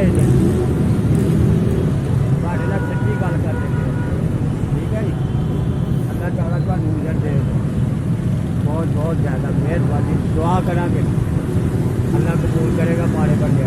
ਰਹੇ ਨੇ, ਤੁਹਾਡੇ ਨਾਲ ਸੱਚੀ ਗੱਲ ਕਰਦੇ ਪਏ। ਠੀਕ ਹੈ ਜੀ, ਅੱਲਾਹ ਤਾਲਾ ਤੁਹਾਨੂੰ ਅਜਰ ਦੇ। बहुत बहुत ज़्यादा मेहरबानी, दुआ करा, अल्लाह कबूल करेगा मारे बंदे।